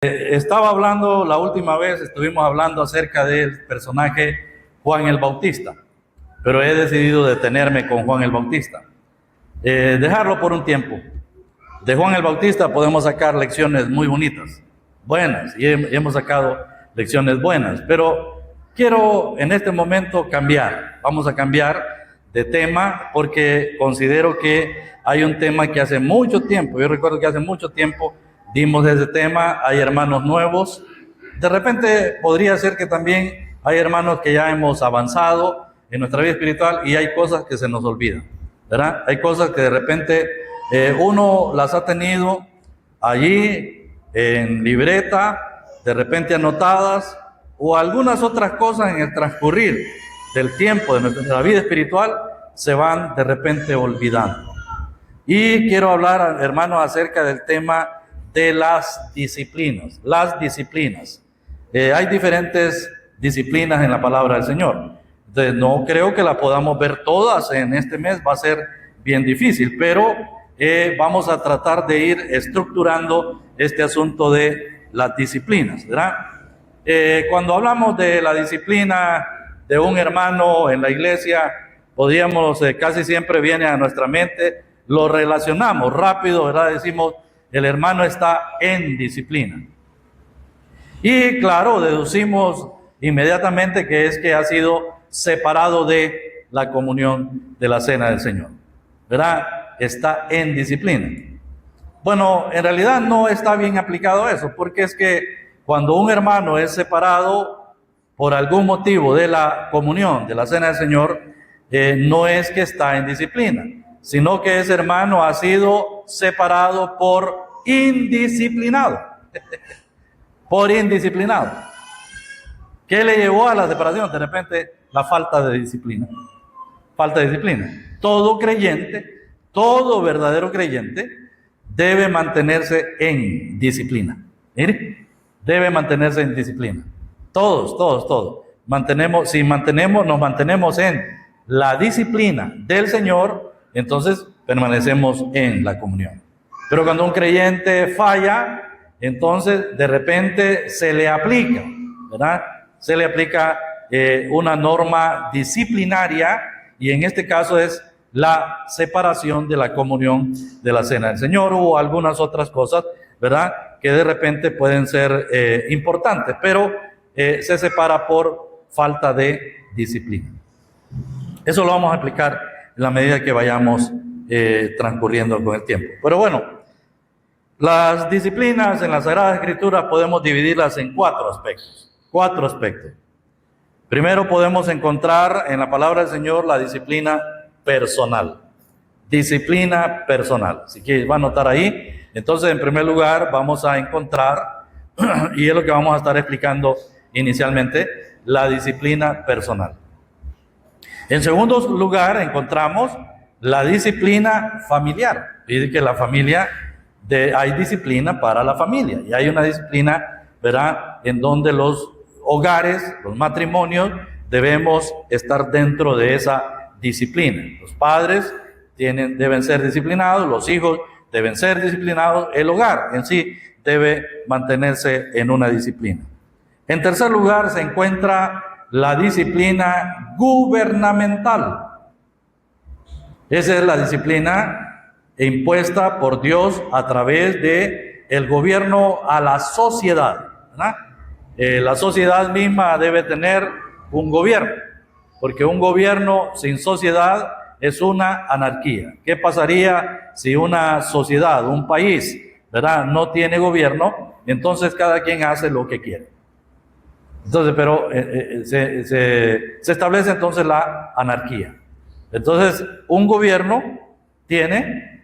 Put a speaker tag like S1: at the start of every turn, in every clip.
S1: Estaba hablando la última vez, estuvimos hablando acerca del personaje Juan el Bautista, pero he decidido detenerme con Juan el Bautista, dejarlo por un tiempo. De Juan el Bautista podemos sacar lecciones muy bonitas, buenas, y hemos sacado lecciones buenas, pero quiero en este momento cambiar. Vamos a cambiar de tema porque considero que hay un tema que hace mucho tiempo, yo recuerdo que hace mucho tiempo dimos ese tema, hay hermanos nuevos, de repente podría ser que también hay hermanos que ya hemos avanzado en nuestra vida espiritual y hay cosas que se nos olvidan, ¿verdad? Hay cosas que de repente uno las ha tenido allí en libreta, de repente anotadas, o algunas otras cosas en el transcurrir del tiempo de nuestra vida espiritual se van de repente olvidando. Y quiero hablar, hermanos, acerca del tema de las disciplinas. Las disciplinas. Hay diferentes disciplinas en la palabra del Señor. Entonces, no creo que las podamos ver todas en este mes, va a ser bien difícil, pero vamos a tratar de ir estructurando este asunto de las disciplinas, ¿verdad? Cuando hablamos de la disciplina de un hermano en la iglesia, podríamos, casi siempre viene a nuestra mente, lo relacionamos rápido, ¿verdad? Decimos, el hermano está en disciplina. Y claro, deducimos inmediatamente que es que ha sido separado de la comunión de la cena del Señor, ¿verdad? Está en disciplina. Bueno, en realidad no está bien aplicado eso, porque es que cuando un hermano es separado por algún motivo de la comunión, de la cena del Señor, no es que está en disciplina, sino que ese hermano ha sido separado por indisciplinado. Por indisciplinado. ¿Qué le llevó a la separación? De repente, la falta de disciplina. Falta de disciplina. Todo creyente, todo verdadero creyente, debe mantenerse en disciplina. Mire, debe mantenerse en disciplina. Todos. Nos mantenemos en la disciplina del Señor, entonces permanecemos en la comunión. Pero cuando un creyente falla, entonces de repente se le aplica, ¿verdad? Se le aplica una norma disciplinaria y en este caso es la separación de la comunión de la cena del Señor o algunas otras cosas, ¿verdad? Que de repente pueden ser importantes, pero se separa por falta de disciplina. Eso lo vamos a explicar en la medida que vayamos transcurriendo con el tiempo. Pero bueno, las disciplinas en la Sagrada Escritura podemos dividirlas en cuatro aspectos. Primero podemos encontrar en la palabra del Señor la disciplina personal. Disciplina personal. Así que va a notar ahí. Entonces, en primer lugar, vamos a encontrar, y es lo que vamos a estar explicando inicialmente, la disciplina personal. En segundo lugar, encontramos la disciplina familiar. Dice que la familia, hay disciplina para la familia. Y hay una disciplina, ¿verdad?, en donde los hogares, los matrimonios, debemos estar dentro de esa disciplina. Los padres deben ser disciplinados, los hijos deben ser disciplinados, el hogar en sí debe mantenerse en una disciplina. En tercer lugar se encuentra la disciplina gubernamental. Esa es la disciplina impuesta por Dios a través de el gobierno a la sociedad, ¿verdad? La sociedad misma debe tener un gobierno, porque un gobierno sin sociedad es una anarquía. ¿Qué pasaría si una sociedad, un país, ¿verdad?, no tiene gobierno? Entonces cada quien hace lo que quiere. Entonces, pero se establece entonces la anarquía. Entonces, un gobierno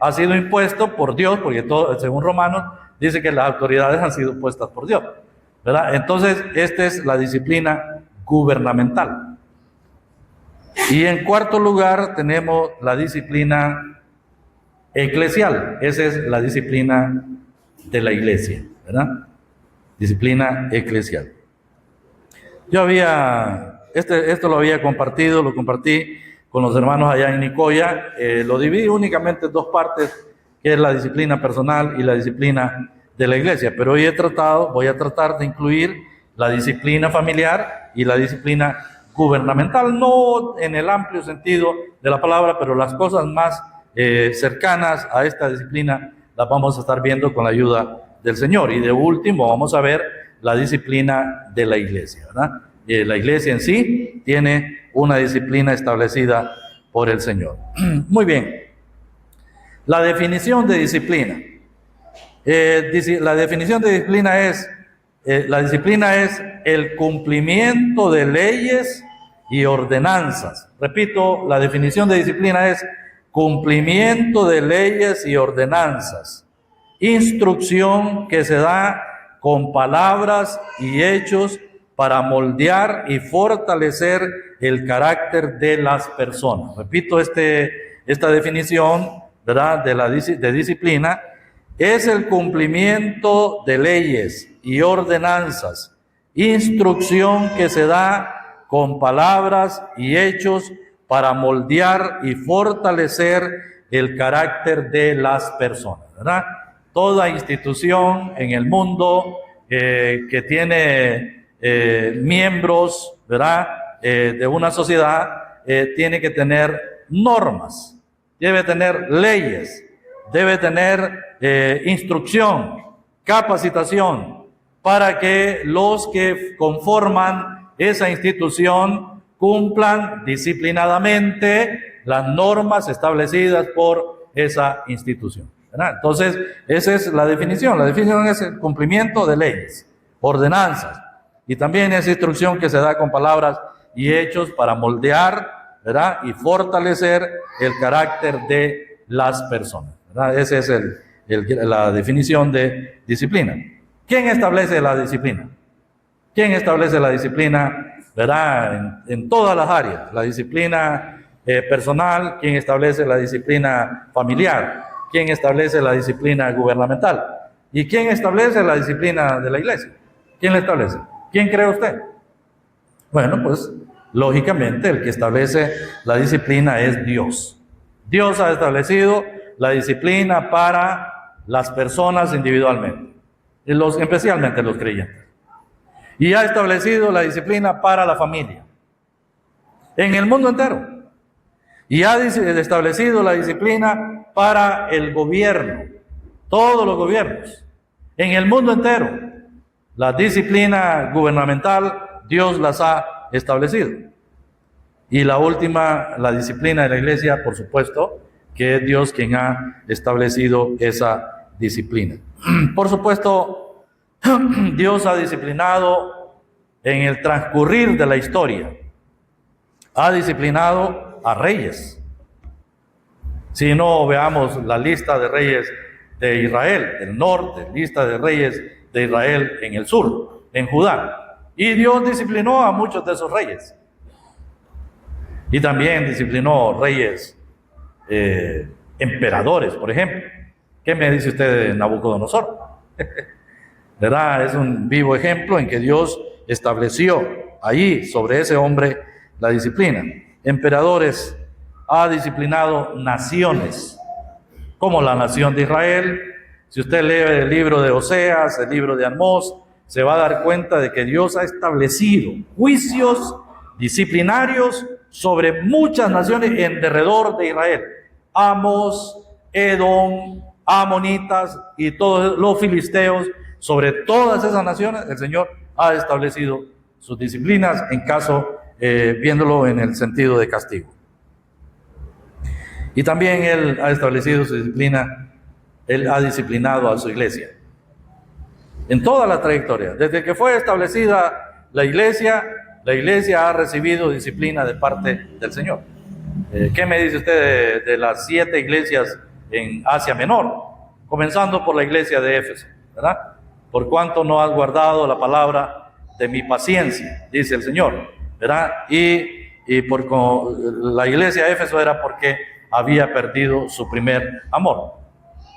S1: ha sido impuesto por Dios, porque todo, según Romanos, dice que las autoridades han sido puestas por Dios, ¿verdad? Entonces, esta es la disciplina gubernamental. Y en cuarto lugar tenemos la disciplina eclesial. Esa es la disciplina de la iglesia, ¿verdad? Disciplina eclesial. Yo esto lo había compartido, lo compartí con los hermanos allá en Nicoya, lo dividí únicamente en dos partes, que es la disciplina personal y la disciplina de la iglesia, pero hoy voy a tratar de incluir la disciplina familiar y la disciplina gubernamental, no en el amplio sentido de la palabra, pero las cosas más cercanas a esta disciplina las vamos a estar viendo con la ayuda del Señor. Y de último vamos a ver la disciplina de la iglesia, ¿verdad? La iglesia en sí tiene una disciplina establecida por el Señor. Muy bien. La definición de disciplina. La definición de disciplina es, el cumplimiento de leyes y ordenanzas. Repito, la definición de disciplina es cumplimiento de leyes y ordenanzas. Instrucción que se da con palabras y hechos para moldear y fortalecer el carácter de las personas. Repito, esta definición, ¿verdad?, de disciplina es el cumplimiento de leyes y ordenanzas, instrucción que se da con palabras y hechos para moldear y fortalecer el carácter de las personas, ¿verdad? Toda institución en el mundo que tiene miembros, ¿verdad?, de una sociedad, tiene que tener normas, debe tener leyes, debe tener instrucción, capacitación, para que los que conforman esa institución cumplan disciplinadamente las normas establecidas por esa institución, ¿verdad? Entonces, esa es la definición. La definición es el cumplimiento de leyes, ordenanzas, y también esa instrucción que se da con palabras y hechos para moldear, ¿verdad?, y fortalecer el carácter de las personas, ¿verdad? Esa es la definición de disciplina. ¿Quién establece la disciplina? ¿Quién establece la disciplina, verdad, en todas las áreas? La disciplina personal. ¿Quién establece la disciplina familiar? ¿Quién establece la disciplina gubernamental? ¿Y quién establece la disciplina de la iglesia? ¿Quién la establece? ¿Quién cree usted? Bueno, pues lógicamente el que establece la disciplina es Dios. Dios ha establecido la disciplina para las personas individualmente, especialmente los creyentes. Y ha establecido la disciplina para la familia, en el mundo entero. Y ha establecido la disciplina para el gobierno, todos los gobiernos, en el mundo entero. La disciplina gubernamental, Dios las ha establecido. Y la última, la disciplina de la iglesia, por supuesto, que es Dios quien ha establecido esa disciplina. Por supuesto, Dios ha disciplinado en el transcurrir de la historia. Ha disciplinado a reyes. Si no, veamos la lista de reyes de Israel, del norte, lista de reyes de Israel en el sur, en Judá. Y Dios disciplinó a muchos de esos reyes. Y también disciplinó reyes, emperadores, por ejemplo. ¿Qué me dice usted de Nabucodonosor? ¿Verdad? Es un vivo ejemplo en que Dios estableció allí sobre ese hombre la disciplina. Emperadores, ha disciplinado naciones, como la nación de Israel. Si usted lee el libro de Oseas, el libro de Amós, se va a dar cuenta de que Dios ha establecido juicios disciplinarios sobre muchas naciones en derredor de Israel. Amós, Edom, amonitas y todos los filisteos. Sobre todas esas naciones el Señor ha establecido sus disciplinas, en caso, viéndolo en el sentido de castigo. Y también Él ha establecido su disciplina, Él ha disciplinado a su iglesia. En toda la trayectoria, desde que fue establecida la iglesia ha recibido disciplina de parte del Señor. ¿Qué me dice usted de las 7 iglesias en Asia Menor? Comenzando por la iglesia de Éfeso, ¿verdad? Por cuanto no has guardado la palabra de mi paciencia, dice el Señor, ¿verdad? Y por la iglesia de Éfeso era porque había perdido su primer amor.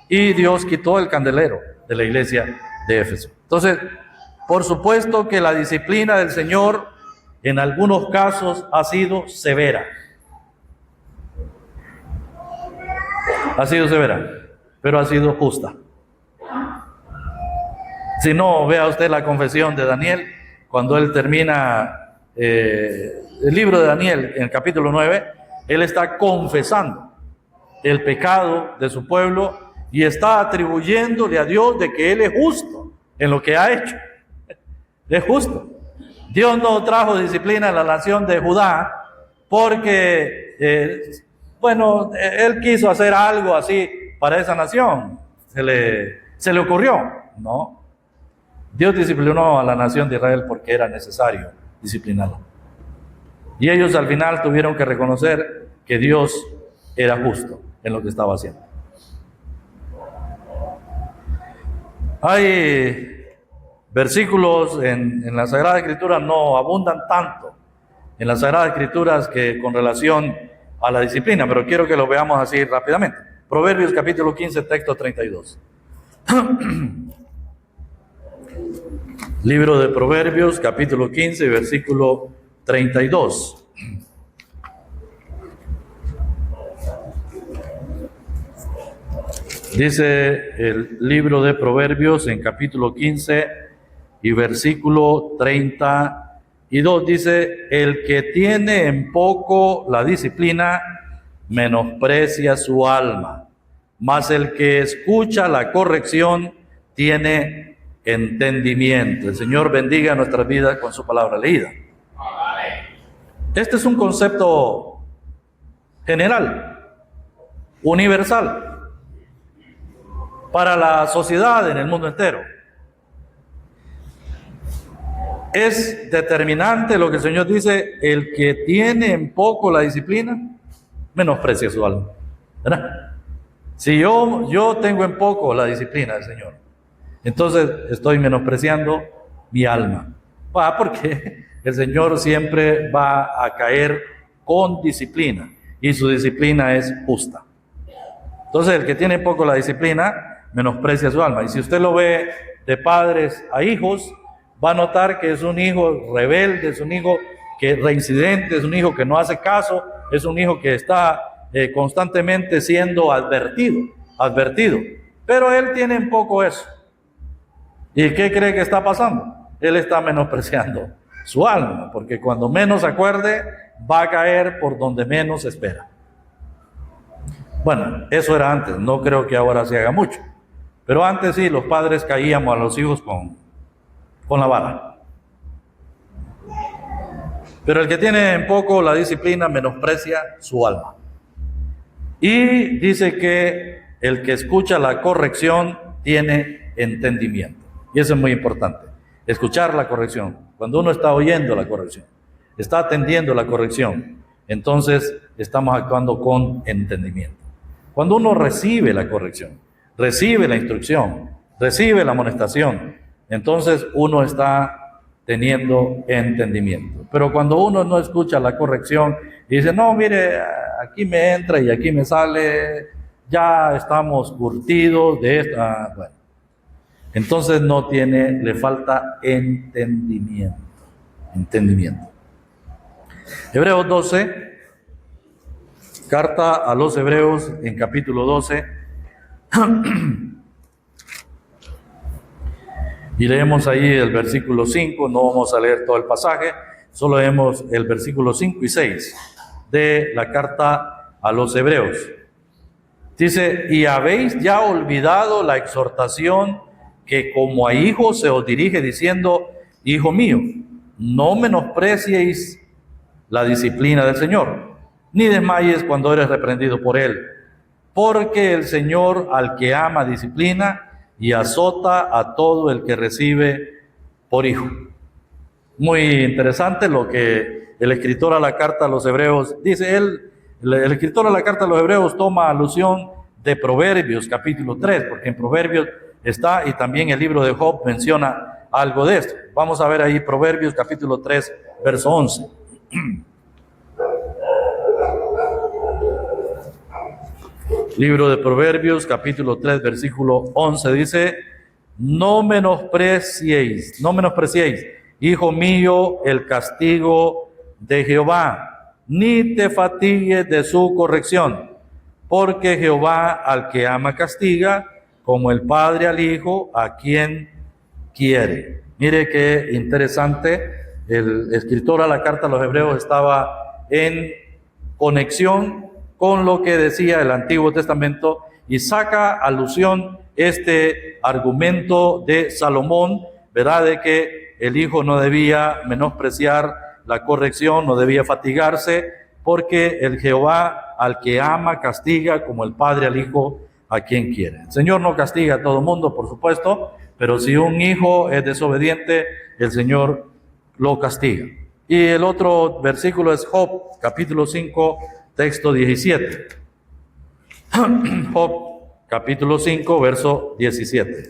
S1: Y Dios quitó el candelero de la iglesia de Éfeso. Entonces, por supuesto que la disciplina del Señor en algunos casos ha sido severa. Ha sido severa, pero ha sido justa. Si no, vea usted la confesión de Daniel, cuando él termina el libro de Daniel, en el capítulo 9, él está confesando el pecado de su pueblo y está atribuyéndole a Dios de que él es justo en lo que ha hecho. Es justo. Dios no trajo disciplina a la nación de Judá porque, él quiso hacer algo así para esa nación. Se le ocurrió, ¿no? Dios disciplinó a la nación de Israel porque era necesario disciplinarla. Y ellos al final tuvieron que reconocer que Dios era justo en lo que estaba haciendo. Hay versículos en la Sagrada Escritura, no abundan tanto en las Sagradas Escrituras que con relación a la disciplina, pero quiero que lo veamos así rápidamente. Proverbios capítulo 15, texto 32. Libro de Proverbios capítulo 15, versículo 32. Dice el libro de Proverbios en capítulo 15 y versículo 32, dice: el que tiene en poco la disciplina menosprecia su alma, mas el que escucha la corrección tiene entendimiento. El Señor bendiga nuestras vidas con su palabra leída. Este es un concepto general, universal, para la sociedad en el mundo entero. Es determinante lo que el Señor dice: el que tiene en poco la disciplina, menosprecia su alma. ¿Verdad? Si yo tengo en poco la disciplina del Señor, entonces estoy menospreciando mi alma. Porque el Señor siempre va a caer con disciplina, y su disciplina es justa. Entonces el que tiene poco la disciplina, menosprecia su alma. Y si usted lo ve de padres a hijos, va a notar que es un hijo rebelde, es un hijo que es reincidente, es un hijo que no hace caso, es un hijo que está constantemente siendo advertido. Pero él tiene en poco eso. ¿Y qué cree que está pasando? Él está menospreciando su alma, porque cuando menos acuerde, va a caer por donde menos espera. Bueno, eso era antes, no creo que ahora se haga mucho. Pero antes sí, los padres caíamos a los hijos con la vara. Pero el que tiene en poco la disciplina menosprecia su alma. Y dice que el que escucha la corrección tiene entendimiento. Y eso es muy importante, escuchar la corrección. Cuando uno está oyendo la corrección, está atendiendo la corrección, entonces estamos actuando con entendimiento. Cuando uno recibe la corrección, recibe la instrucción, recibe la amonestación, entonces uno está teniendo entendimiento. Pero cuando uno no escucha la corrección y dice: no, mire, aquí me entra y aquí me sale, ya estamos curtidos de esta, bueno, entonces le falta entendimiento. Hebreos 12, carta a los Hebreos en capítulo 12, y leemos ahí el versículo 5, no vamos a leer todo el pasaje, solo leemos el versículo 5 y 6 de la carta a los Hebreos. Dice: y habéis ya olvidado la exhortación que como a hijos se os dirige, diciendo: hijo mío, no menospreciéis la disciplina del Señor, ni desmayes cuando eres reprendido por Él, porque el Señor al que ama disciplina y azota a todo el que recibe por hijo. Muy interesante lo que el escritor a la carta a los Hebreos dice. El escritor a la carta a los Hebreos toma alusión de Proverbios capítulo 3, porque en Proverbios está, y también el libro de Job menciona algo de esto. Vamos a ver ahí Proverbios capítulo 3, verso 11. Libro de Proverbios capítulo 3, versículo 11 dice: no menospreciéis, hijo mío, el castigo de Jehová, ni te fatigues de su corrección, porque Jehová al que ama castiga, como el padre al hijo a quien quiere. Mire qué interesante, el escritor a la carta a los Hebreos estaba en conexión con lo que decía el Antiguo Testamento y saca alusión este argumento de Salomón, ¿verdad? De que el hijo no debía menospreciar la corrección, no debía fatigarse, porque el Jehová al que ama castiga como el padre al hijo a quien quiere. El Señor no castiga a todo mundo, por supuesto, pero si un hijo es desobediente, el Señor lo castiga. Y el otro versículo es Job, capítulo 5, texto 17. Job, capítulo 5, verso 17.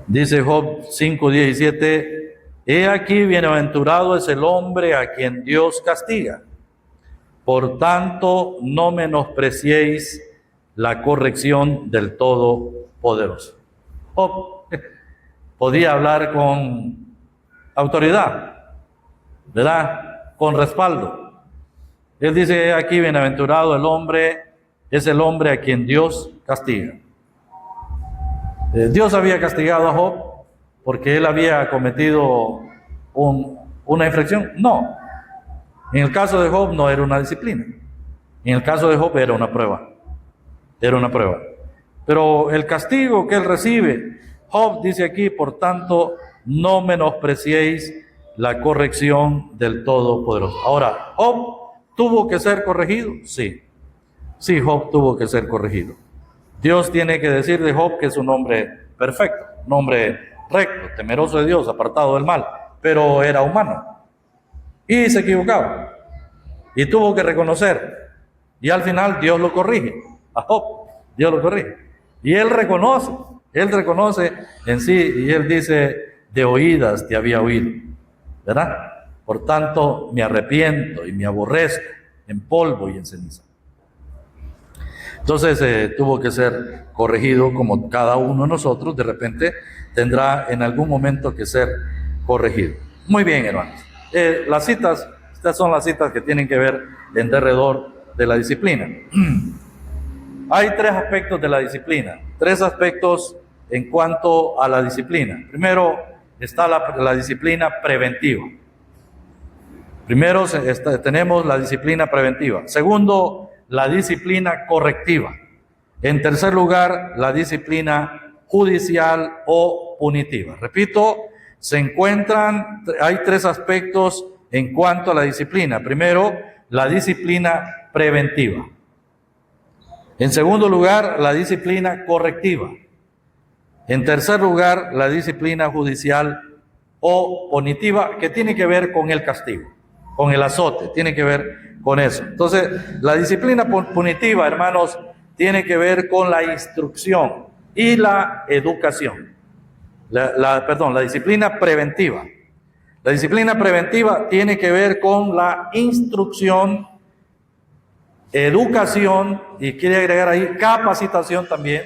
S1: Dice Job 5:17, he aquí bienaventurado es el hombre a quien Dios castiga. Por tanto, no menospreciéis la corrección del Todopoderoso. Job podía hablar con autoridad, ¿verdad? Con respaldo. Él dice, he aquí bienaventurado el hombre, es el hombre a quien Dios castiga. Dios había castigado a Job porque él había cometido una infracción. No. En el caso de Job no era una disciplina. En el caso de Job era una prueba. Era una prueba. Pero el castigo que él recibe, Job dice aquí, por tanto, no menospreciéis la corrección del Todopoderoso. Ahora, ¿Job tuvo que ser corregido? Sí. Sí, Job tuvo que ser corregido. Dios tiene que decir de Job que es un hombre perfecto, un hombre recto, temeroso de Dios, apartado del mal, pero era humano y se equivocaba y tuvo que reconocer, y al final Dios lo corrige, a Job, Dios lo corrige, y él reconoce en sí, y él dice, de oídas te había oído, ¿verdad? Por tanto me arrepiento y me aborrezco en polvo y en ceniza. Entonces tuvo que ser corregido, como cada uno de nosotros de repente tendrá en algún momento que ser corregido. Muy bien, hermanos. Las citas, estas son las citas que tienen que ver en derredor de la disciplina. Hay tres aspectos de la disciplina, tres aspectos en cuanto a la disciplina. Primero está la disciplina preventiva. Primero tenemos la disciplina preventiva. Segundo, la disciplina correctiva. En tercer lugar, la disciplina judicial o punitiva. Repito, hay tres aspectos en cuanto a la disciplina. Primero, la disciplina preventiva. En segundo lugar, la disciplina correctiva. En tercer lugar, la disciplina judicial o punitiva, que tiene que ver con el castigo, con el azote, tiene que ver con eso. Entonces, la disciplina punitiva, hermanos, tiene que ver con la instrucción y la educación. La disciplina preventiva. La disciplina preventiva tiene que ver con la instrucción, educación, y quiere agregar ahí capacitación también,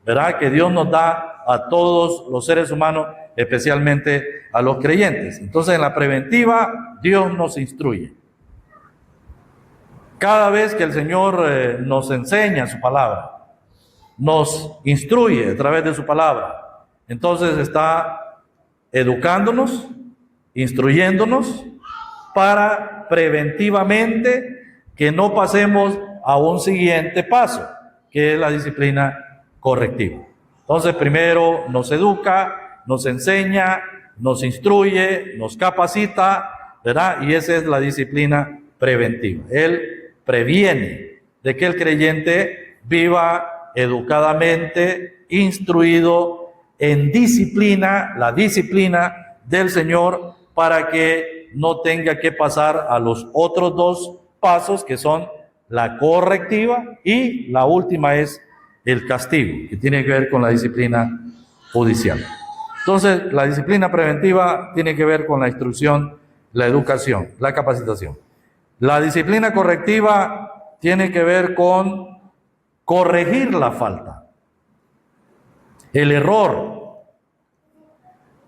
S1: ¿verdad? Que Dios nos da a todos los seres humanos, especialmente a los creyentes. Entonces, en la preventiva, Dios nos instruye. Cada vez que el Señor nos enseña su palabra, nos instruye a través de su palabra, entonces está educándonos, instruyéndonos para preventivamente que no pasemos a un siguiente paso, que es la disciplina correctiva. Entonces, primero nos educa, nos enseña, nos instruye, nos capacita, ¿verdad? Y esa es la disciplina preventiva. Él previene de que el creyente viva educadamente, instruido en disciplina, la disciplina del Señor, para que no tenga que pasar a los otros dos pasos, que son la correctiva, y la última es el castigo, que tiene que ver con la disciplina judicial. Entonces, la disciplina preventiva tiene que ver con la instrucción, la educación, la capacitación. La disciplina correctiva tiene que ver con corregir la falta, el error,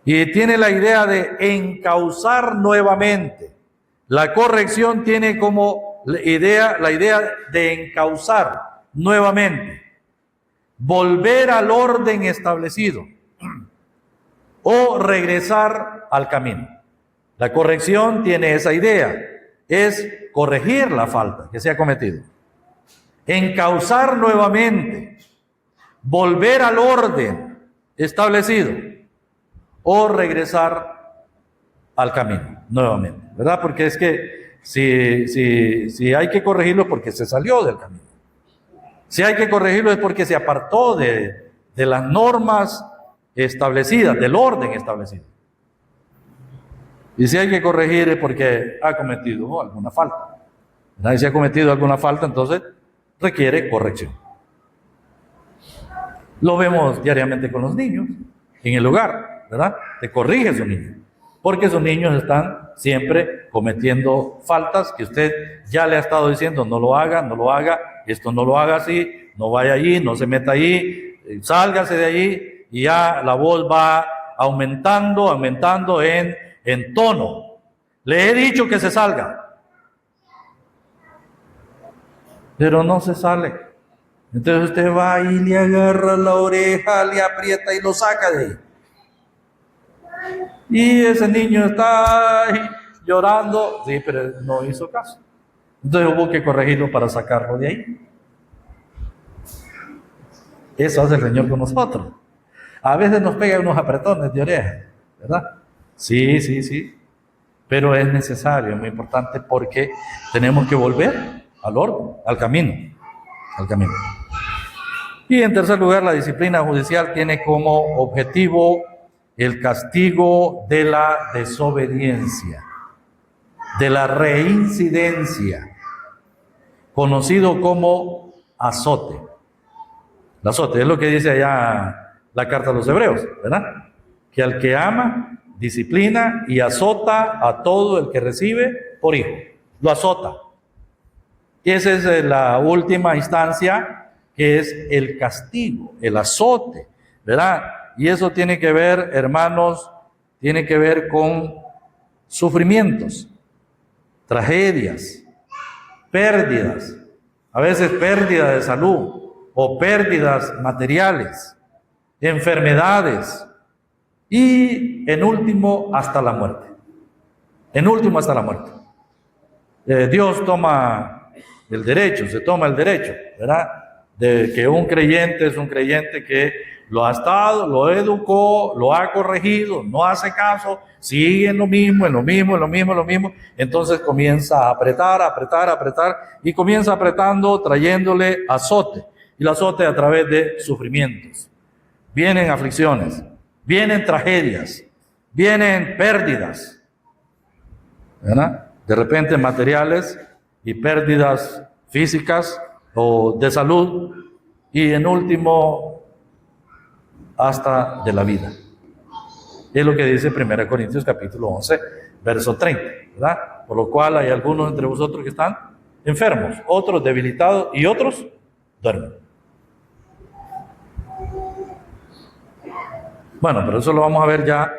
S1: y tiene la idea de encauzar nuevamente La corrección tiene como la idea de encauzar nuevamente, volver al orden establecido o regresar al camino. La corrección tiene esa idea, es corregir la falta que se ha cometido, encauzar nuevamente, volver al orden establecido o regresar al camino nuevamente, ¿verdad? Porque es que si hay que corregirlo es porque se salió del camino. Si hay que corregirlo es porque se apartó de las normas establecidas, del orden establecido. Y si hay que corregir es porque ha cometido alguna falta, ¿verdad? Y si ha cometido alguna falta, entonces requiere corrección. Lo vemos diariamente con los niños en el hogar, ¿verdad? Te corrige a su niño, porque esos niños están siempre cometiendo faltas que usted ya le ha estado diciendo, no lo haga, esto no lo haga así, no vaya allí, no se meta allí, sálgase de allí, y ya la voz va aumentando en tono. Le he dicho que se salga, pero no se sale. Entonces usted va y le agarra la oreja, le aprieta y lo saca de ahí. Y ese niño está ahí llorando, sí, pero no hizo caso. Entonces hubo que corregirlo para sacarlo de ahí. Eso hace el Señor con nosotros. A veces nos pega unos apretones de oreja, ¿verdad? Sí. Pero es necesario, es muy importante, porque tenemos que volver al orden, al camino. Y en tercer lugar, la disciplina judicial tiene como objetivo el castigo de la desobediencia, de la reincidencia, conocido como azote. El azote es lo que dice allá la carta a los Hebreos, ¿verdad? Que al que ama, disciplina y azota a todo el que recibe por hijo. Lo azota. Y esa es la última instancia, que es el castigo, el azote, ¿verdad? Y eso tiene que ver, hermanos, tiene que ver con sufrimientos, tragedias, pérdidas, a veces pérdida de salud o pérdidas materiales, enfermedades y en último hasta la muerte. Dios se toma el derecho, ¿verdad? De que un creyente es un creyente que lo ha estado, lo educó, lo ha corregido, no hace caso, sigue en lo mismo, entonces comienza a apretar y comienza apretando, trayéndole azote, y el azote a través de sufrimientos. Vienen aflicciones, vienen tragedias, vienen pérdidas, ¿verdad? De repente materiales y pérdidas físicas o de salud, y en último hasta de la vida. Es lo que dice 1 Corintios capítulo 11, verso 30, ¿verdad? Por lo cual hay algunos entre vosotros que están enfermos, otros debilitados y otros duermen. Bueno, pero eso lo vamos a ver ya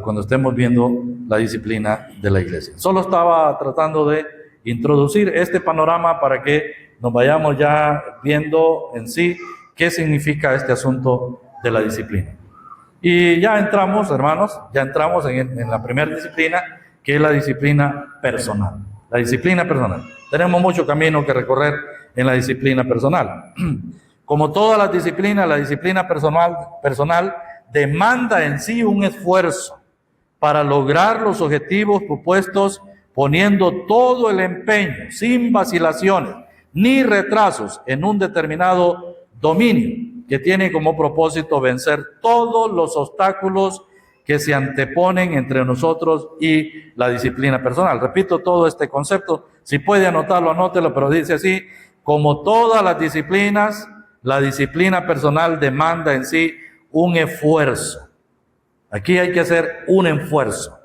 S1: cuando estemos viendo la disciplina de la iglesia. Solo estaba tratando de introducir este panorama para que nos vayamos ya viendo en sí qué significa este asunto de la disciplina. Y ya entramos, hermanos, en la primera disciplina, que es la disciplina personal. La disciplina personal. Tenemos mucho camino que recorrer en la disciplina personal. Como todas las disciplinas, la disciplina personal demanda en sí un esfuerzo para lograr los objetivos propuestos, poniendo todo el empeño, sin vacilaciones ni retrasos, en un determinado dominio que tiene como propósito vencer todos los obstáculos que se anteponen entre nosotros y la disciplina personal. Repito todo este concepto, si puede anotarlo, anótelo, pero dice así: como todas las disciplinas, la disciplina personal demanda en sí un esfuerzo. Aquí hay que hacer un esfuerzo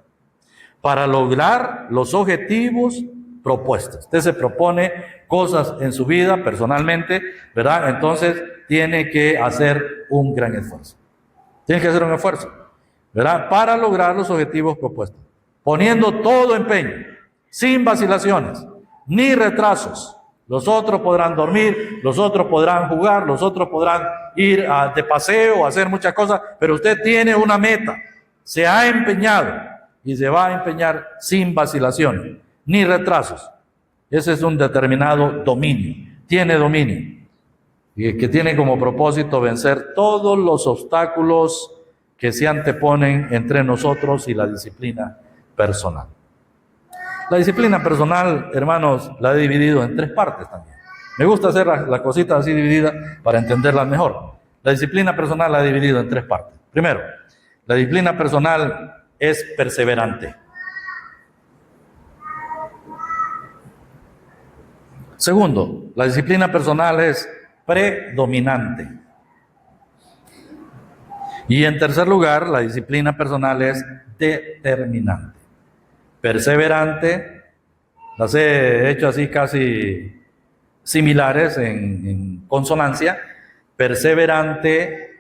S1: para lograr los objetivos propuestos. Usted se propone cosas en su vida personalmente, ¿verdad? Entonces tiene que hacer un gran esfuerzo. Tiene que hacer un esfuerzo, ¿verdad? Para lograr los objetivos propuestos, poniendo todo empeño, sin vacilaciones, ni retrasos. Los otros podrán dormir, los otros podrán jugar, los otros podrán ir de paseo, hacer muchas cosas, pero usted tiene una meta, se ha empeñado y se va a empeñar sin vacilaciones, ni retrasos. Ese es un determinado dominio, tiene dominio, y que tiene como propósito vencer todos los obstáculos que se anteponen entre nosotros y la disciplina personal. La disciplina personal, hermanos, la he dividido en 3 partes también. Me gusta hacer las cositas así divididas para entenderlas mejor. La disciplina personal la he dividido en 3 partes. Primero, la disciplina personal es perseverante. Segundo, la disciplina personal es predominante. Y en tercer lugar, la disciplina personal es determinante. Perseverante, las he hecho así casi similares en consonancia. Perseverante,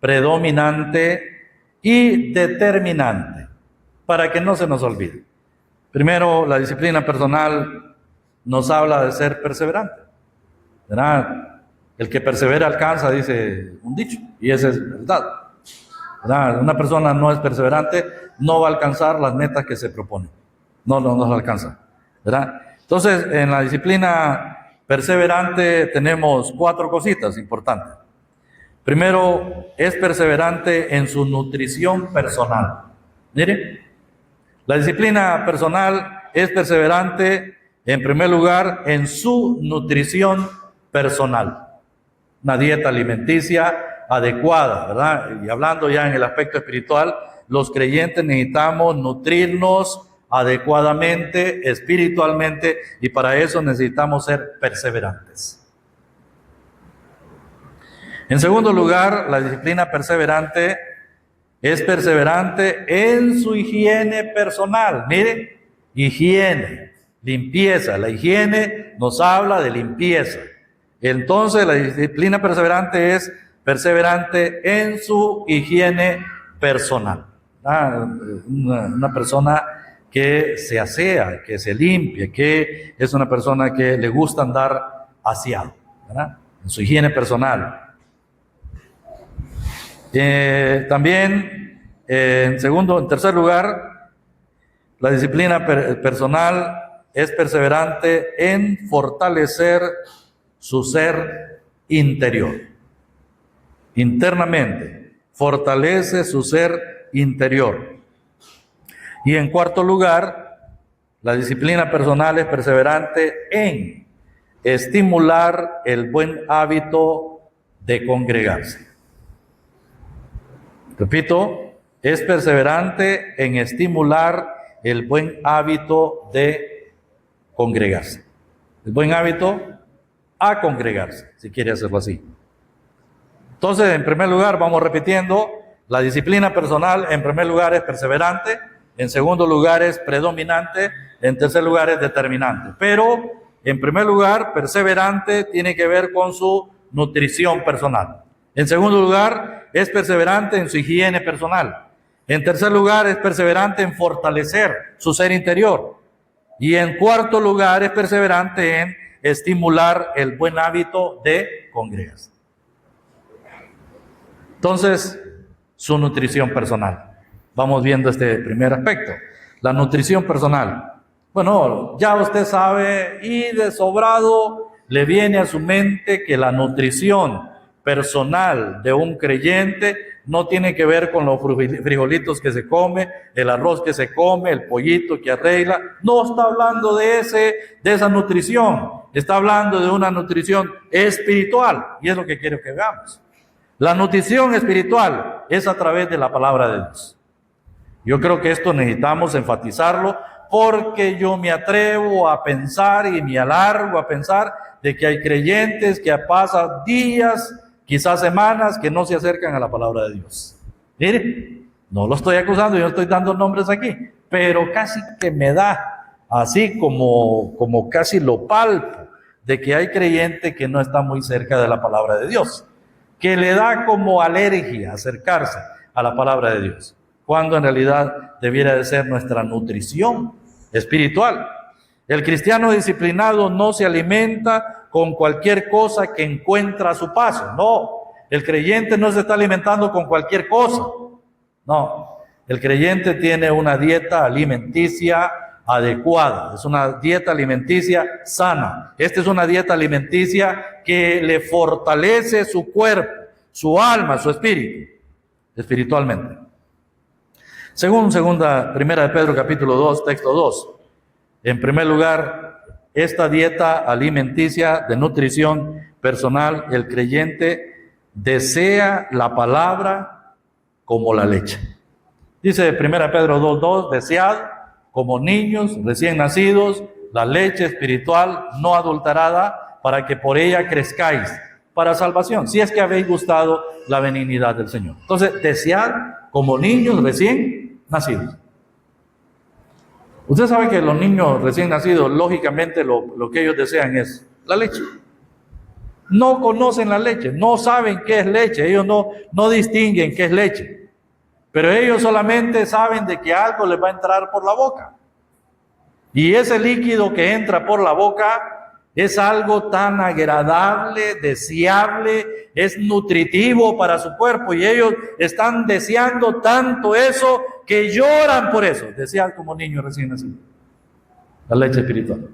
S1: predominante y determinante, para que no se nos olvide. Primero, la disciplina personal nos habla de ser perseverante, ¿verdad? El que persevera alcanza, dice un dicho, y esa es verdad, ¿verdad? Una persona no es perseverante, no va a alcanzar las metas que se propone, no las alcanza, ¿verdad? Entonces, en la disciplina perseverante tenemos 4 cositas importantes. Primero, es perseverante en su nutrición personal. Mire, la disciplina personal es perseverante, en primer lugar, en su nutrición personal. Una dieta alimenticia adecuada, ¿verdad? Y hablando ya en el aspecto espiritual, los creyentes necesitamos nutrirnos adecuadamente, espiritualmente, y para eso necesitamos ser perseverantes. En segundo lugar, la disciplina perseverante es perseverante en su higiene personal. Mire, higiene, limpieza. La higiene nos habla de limpieza. Entonces, la disciplina perseverante es perseverante en su higiene personal. Una persona que se asea, que se limpia, que es una persona que le gusta andar aseado, ¿verdad? En su higiene personal. También, en tercer lugar, la disciplina personal es perseverante en fortalecer su ser interior. Internamente, fortalece su ser interior. Y en cuarto lugar, la disciplina personal es perseverante en estimular el buen hábito de congregarse. Repito, es perseverante en estimular el buen hábito de congregarse. El buen hábito a congregarse, si quiere hacerlo así. Entonces, en primer lugar, vamos repitiendo, la disciplina personal, en primer lugar, es perseverante, en segundo lugar, es predominante, en tercer lugar, es determinante. Pero, en primer lugar, perseverante tiene que ver con su nutrición personal. En segundo lugar, es perseverante en su higiene personal. En tercer lugar, es perseverante en fortalecer su ser interior. Y en cuarto lugar, es perseverante en estimular el buen hábito de congregarse. Entonces, su nutrición personal. Vamos viendo este primer aspecto, la nutrición personal. Bueno, ya usted sabe y de sobrado le viene a su mente que la nutrición personal de un creyente no tiene que ver con los frijolitos que se come, el arroz que se come, el pollito que arregla. No está hablando de esa nutrición, está hablando de una nutrición espiritual, y es lo que quiero que veamos. La nutrición espiritual es a través de la palabra de Dios. Yo creo que esto necesitamos enfatizarlo, porque yo me atrevo a pensar y me alargo a pensar de que hay creyentes que pasan días, quizás semanas, que no se acercan a la palabra de Dios. Mire, no lo estoy acusando, yo no estoy dando nombres aquí, pero casi que me da así como casi lo palpo de que hay creyentes que no están muy cerca de la palabra de Dios, que le da como alergia acercarse a la palabra de Dios, cuando en realidad debiera de ser nuestra nutrición espiritual. El cristiano disciplinado no se alimenta con cualquier cosa que encuentra a su paso. No, el creyente no se está alimentando con cualquier cosa. No, el creyente tiene una dieta alimenticia adecuada. Es una dieta alimenticia sana. Esta es una dieta alimenticia que le fortalece su cuerpo, su alma, su espíritu, espiritualmente. Según primera de Pedro capítulo 2, texto 2. En primer lugar, esta dieta alimenticia de nutrición personal, el creyente desea la palabra como la leche. Dice 1 Pedro 2:2, desead como niños recién nacidos la leche espiritual no adulterada para que por ella crezcáis para salvación, si es que habéis gustado la benignidad del Señor. Entonces, desead como niños recién nacidos. Usted sabe que los niños recién nacidos, lógicamente lo que ellos desean es la leche. No conocen la leche, no saben qué es leche, ellos no distinguen qué es leche. Pero ellos solamente saben de que algo les va a entrar por la boca. Y ese líquido que entra por la boca es algo tan agradable, deseable, es nutritivo para su cuerpo. Y ellos están deseando tanto eso que lloran por eso. Desean como niños recién nacidos la leche espiritual.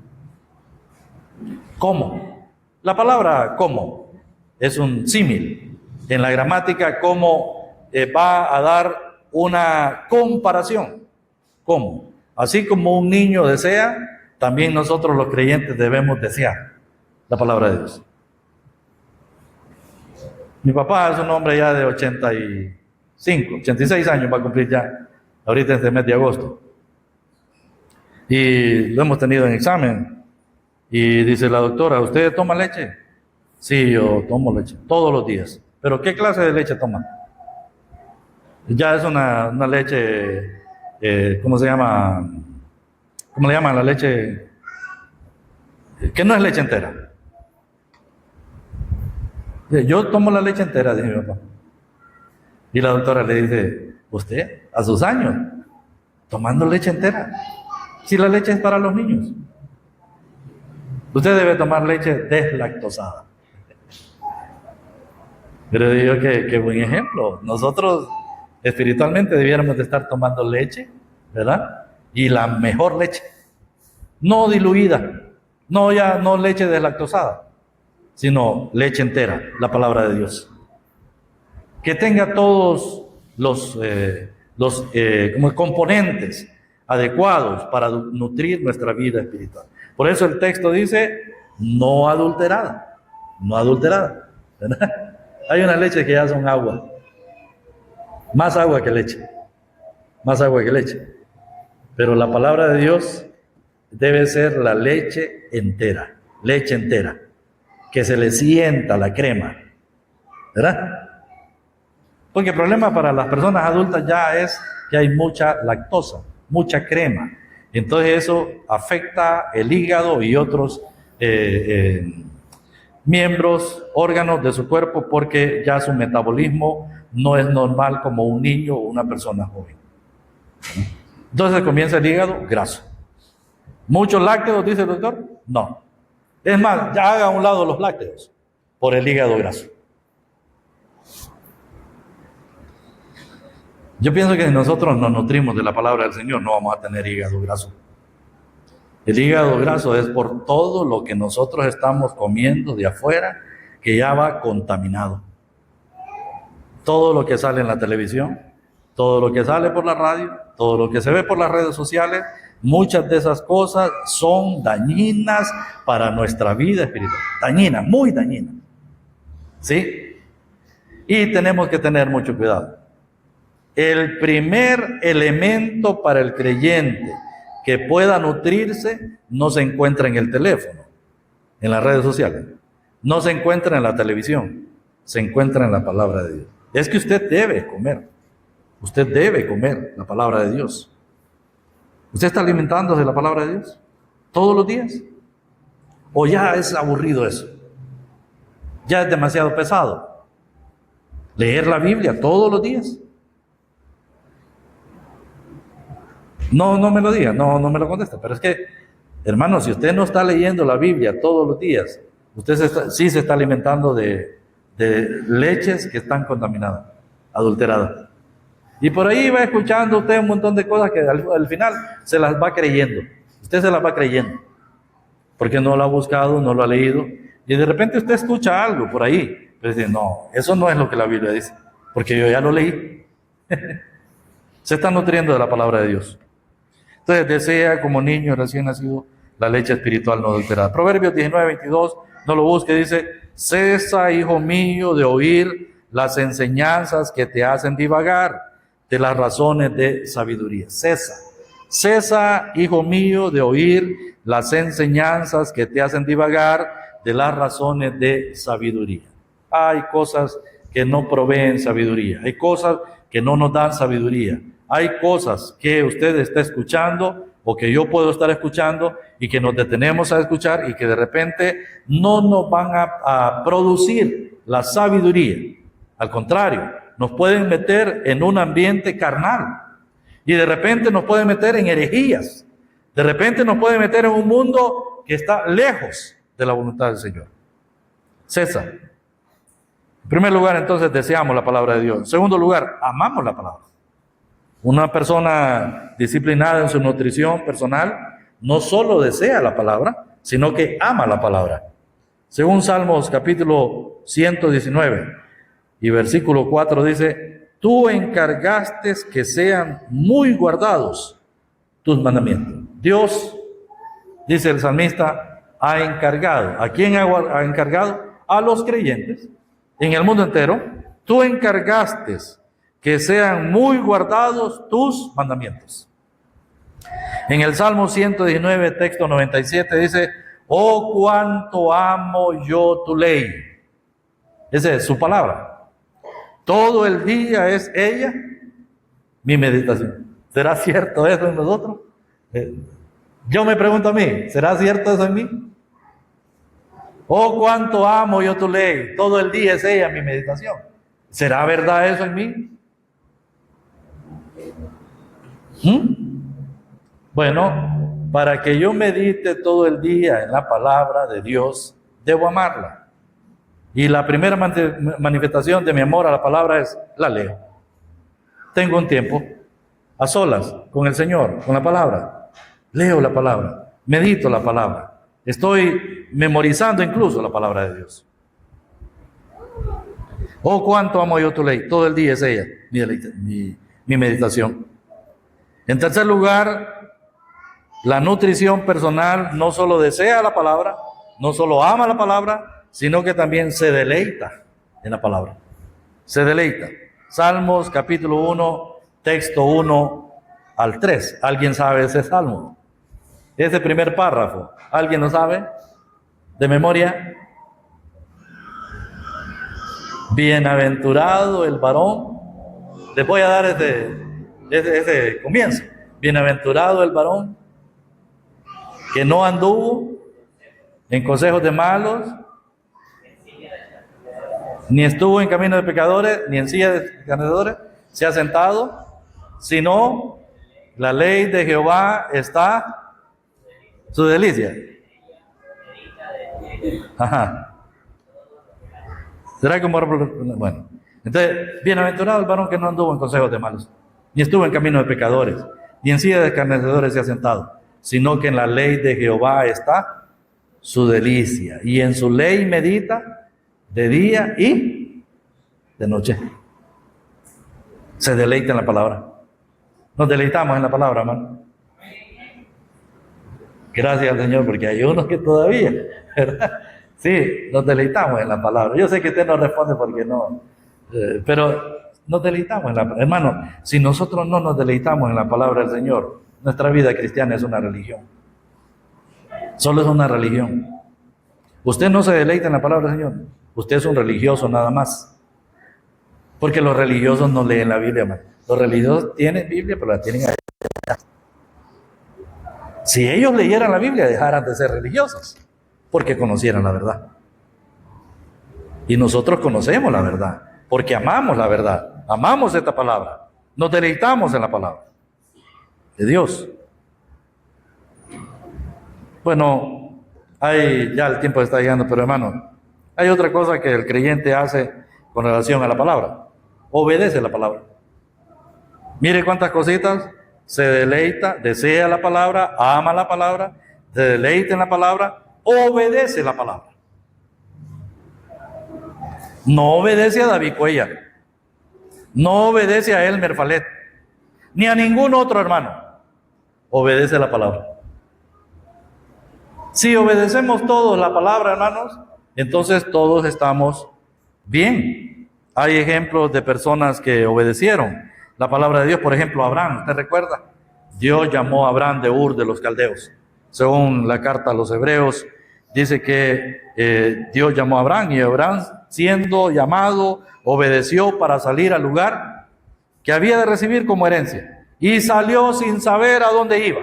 S1: ¿Cómo? La palabra ¿cómo? Es un símil. En la gramática, ¿cómo? Va a dar una comparación. ¿Cómo? Así como un niño desea, también nosotros los creyentes debemos desear la palabra de Dios. Mi papá es un hombre ya de 86 años, va a cumplir ya, ahorita este mes de agosto. Y lo hemos tenido en examen. Y dice la doctora, ¿usted toma leche? Sí, yo tomo leche, todos los días. ¿Pero qué clase de leche toma? Ya es una leche, ¿cómo se llama? ¿Cómo le llaman la leche? Que no es leche entera. Yo tomo la leche entera, dice mi papá. Y la doctora le dice, ¿usted a sus años tomando leche entera? Si la leche es para los niños. Usted debe tomar leche deslactosada. Pero digo que qué buen ejemplo. Nosotros espiritualmente debiéramos de estar tomando leche, ¿verdad? Y la mejor leche, no diluida, no leche deslactosada, sino leche entera, la palabra de Dios. Que tenga todos los como componentes adecuados para nutrir nuestra vida espiritual. Por eso el texto dice, no adulterada, ¿verdad? Hay una leche que ya son agua, más agua que leche. Pero la palabra de Dios debe ser la leche entera, que se le sienta la crema, ¿verdad? Porque el problema para las personas adultas ya es que hay mucha lactosa, mucha crema. Entonces eso afecta el hígado y otros miembros, órganos de su cuerpo, porque ya su metabolismo no es normal como un niño o una persona joven. Entonces comienza el hígado graso. ¿Muchos lácteos, dice el doctor? No. Es más, ya haga a un lado los lácteos por el hígado graso. Yo pienso que si nosotros nos nutrimos de la palabra del Señor, no vamos a tener hígado graso. El hígado graso es por todo lo que nosotros estamos comiendo de afuera, que ya va contaminado. Todo lo que sale en la televisión, todo lo que sale por la radio, todo lo que se ve por las redes sociales, muchas de esas cosas son dañinas para nuestra vida espiritual. Dañinas, muy dañinas. ¿Sí? Y tenemos que tener mucho cuidado. El primer elemento para el creyente que pueda nutrirse no se encuentra en el teléfono, en las redes sociales, no se encuentra en la televisión, se encuentra en la palabra de Dios. Es que usted debe comer la palabra de Dios. ¿Usted está alimentándose de la palabra de Dios todos los días? ¿O ya es aburrido eso? ¿Ya es demasiado pesado leer la Biblia todos los días? No me lo diga, no me lo conteste, pero es que Hermano, si usted no está leyendo la Biblia todos los días, usted sí se está alimentando de leches que están contaminadas, adulteradas. Y por ahí va escuchando usted un montón de cosas que al final se las va creyendo. Usted se las va creyendo, porque no lo ha buscado, no lo ha leído. Y de repente usted escucha algo por ahí, pero dice, no, eso no es lo que la Biblia dice, porque yo ya lo leí. Se está nutriendo de la palabra de Dios. Entonces desea como niño recién nacido la leche espiritual no adulterada. Proverbios 19:22, no lo busque, dice, cesa, hijo mío, de oír las enseñanzas que te hacen divagar de las razones de sabiduría. Cesa, hijo mío, de oír las enseñanzas que te hacen divagar de las razones de sabiduría. Hay cosas que no proveen sabiduría, hay cosas que no nos dan sabiduría, hay cosas que usted está escuchando o que yo puedo estar escuchando y que nos detenemos a escuchar y que de repente no nos van a producir la sabiduría. Al contrario, nos pueden meter en un ambiente carnal y de repente nos pueden meter en herejías. De repente nos pueden meter en un mundo que está lejos de la voluntad del Señor. Cesa. En primer lugar, entonces, deseamos la palabra de Dios. En segundo lugar, amamos la palabra. Una persona disciplinada en su nutrición personal no solo desea la palabra, sino que ama la palabra. Según Salmos capítulo 119 y versículo 4 dice, tú encargaste que sean muy guardados tus mandamientos. Dios, dice el salmista, ha encargado. ¿A quién ha encargado? A los creyentes en el mundo entero. Tú encargaste que sean muy guardados tus mandamientos. En el Salmo 119, texto 97, dice, oh, cuánto amo yo tu ley. Esa es su palabra. Todo el día es ella mi meditación. ¿Será cierto eso en nosotros? Yo me pregunto a mí, ¿será cierto eso en mí? Oh, cuánto amo yo tu ley. Todo el día es ella mi meditación. ¿Será verdad eso en mí? Bueno, para que yo medite todo el día en la palabra de Dios, debo amarla. Y la primera manifestación de mi amor a la palabra es, la leo. Tengo un tiempo a solas con el Señor, con la palabra. Leo la palabra, medito la palabra. Estoy memorizando incluso la palabra de Dios. Oh, cuánto amo yo tu ley. Todo el día es ella, mi meditación. En tercer lugar, la nutrición personal no solo desea la palabra, no solo ama la palabra, sino que también se deleita en la palabra. Se deleita. Salmos capítulo 1, texto 1 al 3. ¿Alguien sabe ese salmo? Ese primer párrafo. ¿Alguien lo sabe? ¿De memoria? Bienaventurado el varón. Les voy a dar ese comienzo. Bienaventurado el varón que no anduvo en consejos de malos, ni estuvo en camino de pecadores, ni en silla de escarnecedores se ha sentado, sino la ley de Jehová está su delicia. Ajá. ¿Será como? Bueno, entonces, bienaventurado el varón que no anduvo en consejos de malos, ni estuvo en camino de pecadores, ni en silla de escarnecedores se ha sentado, sino que en la ley de Jehová está su delicia, y en su ley medita de día y de noche. Se deleita en la palabra. Nos deleitamos en la palabra, hermano. Gracias al Señor, porque hay unos que todavía, ¿verdad? Sí, nos deleitamos en la palabra. Yo sé que usted no responde porque no, pero nos deleitamos en la palabra. Hermano, si nosotros no nos deleitamos en la palabra del Señor, nuestra vida cristiana es una religión. Solo es una religión. Usted no se deleita en la palabra del Señor. Usted es un religioso nada más. Porque los religiosos no leen la Biblia, hermano. Los religiosos tienen Biblia, pero la tienen allá. Si ellos leyeran la Biblia, dejaran de ser religiosos, porque conocieran la verdad. Y nosotros conocemos la verdad, porque amamos la verdad, amamos esta palabra, nos deleitamos en la palabra de Dios. Bueno, ya el tiempo está llegando, pero hermano, hay otra cosa que el creyente hace con relación a la palabra. Obedece la palabra. Mire cuántas cositas. Se deleita, desea la palabra, ama la palabra, se deleita en la palabra, obedece la palabra. No obedece a David Cuellar, no obedece a Elmer Falet, ni a ningún otro hermano. Obedece la palabra. Si obedecemos todos la palabra, hermanos, entonces todos estamos bien. Hay ejemplos de personas que obedecieron la palabra de Dios. Por ejemplo, Abraham, ¿usted recuerda? Dios llamó a Abraham de Ur de los Caldeos. Según la carta a los Hebreos, dice que Dios llamó a Abraham, y Abraham, siendo llamado, obedeció para salir al lugar que había de recibir como herencia, y salió sin saber a dónde iba.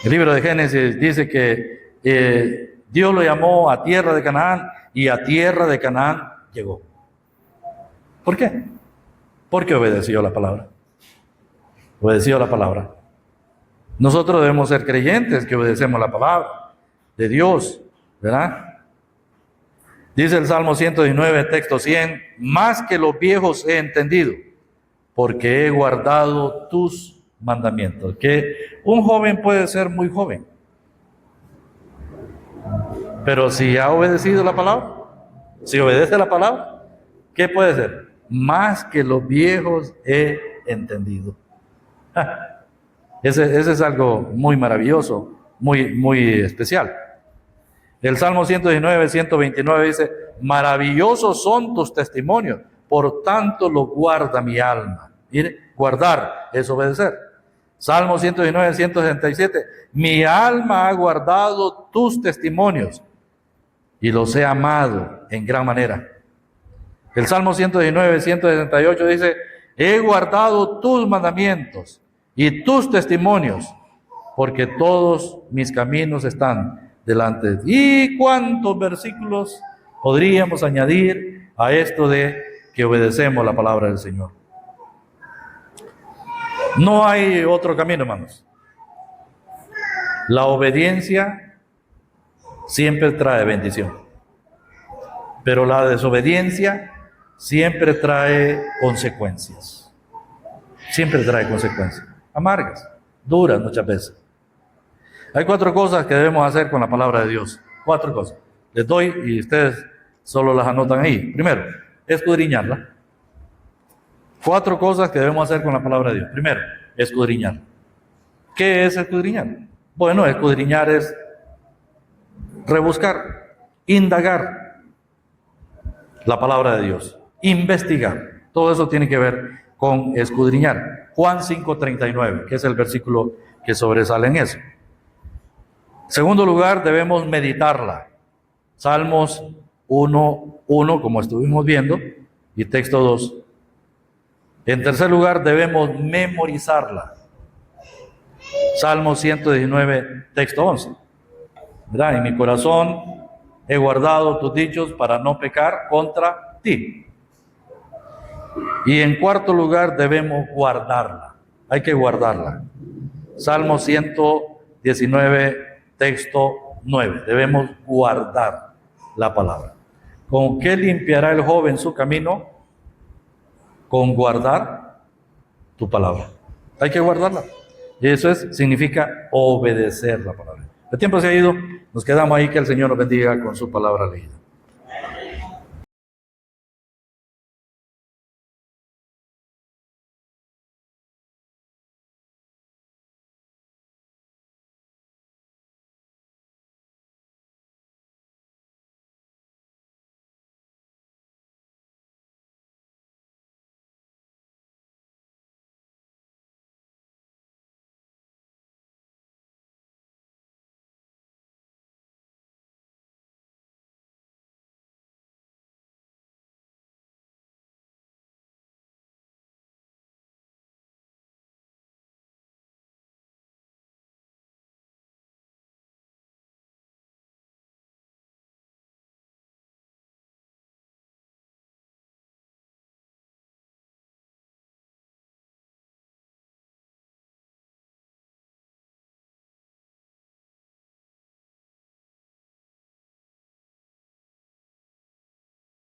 S1: El libro de Génesis dice que Dios lo llamó a tierra de Canaán, y a tierra de Canaán llegó. ¿Por qué? Porque obedeció la palabra. Obedeció la palabra. Nosotros debemos ser creyentes que obedecemos la palabra de Dios, ¿verdad? Dice el Salmo 119, texto 100, más que los viejos he entendido, porque he guardado tus mandamientos. Que un joven puede ser muy joven, pero si ha obedecido la palabra, si obedece la palabra, ¿qué puede ser? Más que los viejos he entendido. Ese es algo muy maravilloso, muy especial. El Salmo 119, 129 dice, maravillosos son tus testimonios, por tanto los guarda mi alma. Mire, guardar es obedecer. Salmo 119, 167, mi alma ha guardado tus testimonios y los he amado en gran manera. El Salmo 119, 168 dice, he guardado tus mandamientos y tus testimonios, porque todos mis caminos están delante de ti. ¿Y cuántos versículos podríamos añadir a esto de que obedecemos la palabra del Señor? No hay otro camino, hermanos. La obediencia siempre trae bendición, pero la desobediencia siempre trae consecuencias. Siempre trae consecuencias. Amargas, duras muchas veces. Hay 4 cosas que debemos hacer con la palabra de Dios. 4 cosas. Les doy y ustedes solo las anotan ahí. Primero, escudriñarla. 4 cosas que debemos hacer con la palabra de Dios. Primero, escudriñar. ¿Qué es escudriñar? Bueno, escudriñar es rebuscar, indagar la palabra de Dios, investigar. Todo eso tiene que ver con escudriñar. Juan 5:39, que es el versículo que sobresale en eso. Segundo lugar, debemos meditarla. Salmos 1:1, como estuvimos viendo, y texto 2. En tercer lugar, debemos memorizarla. Salmo 119, texto 11. ¿Verdad? En mi corazón he guardado tus dichos para no pecar contra ti. Y en cuarto lugar, debemos guardarla. Hay que guardarla. Salmo 119, texto 9. Debemos guardar la palabra. ¿Con qué limpiará el joven su camino? Con guardar tu palabra. Hay que guardarla. Y eso significa obedecer la palabra. El tiempo se ha ido. Nos quedamos ahí. Que el Señor nos bendiga con su palabra leída.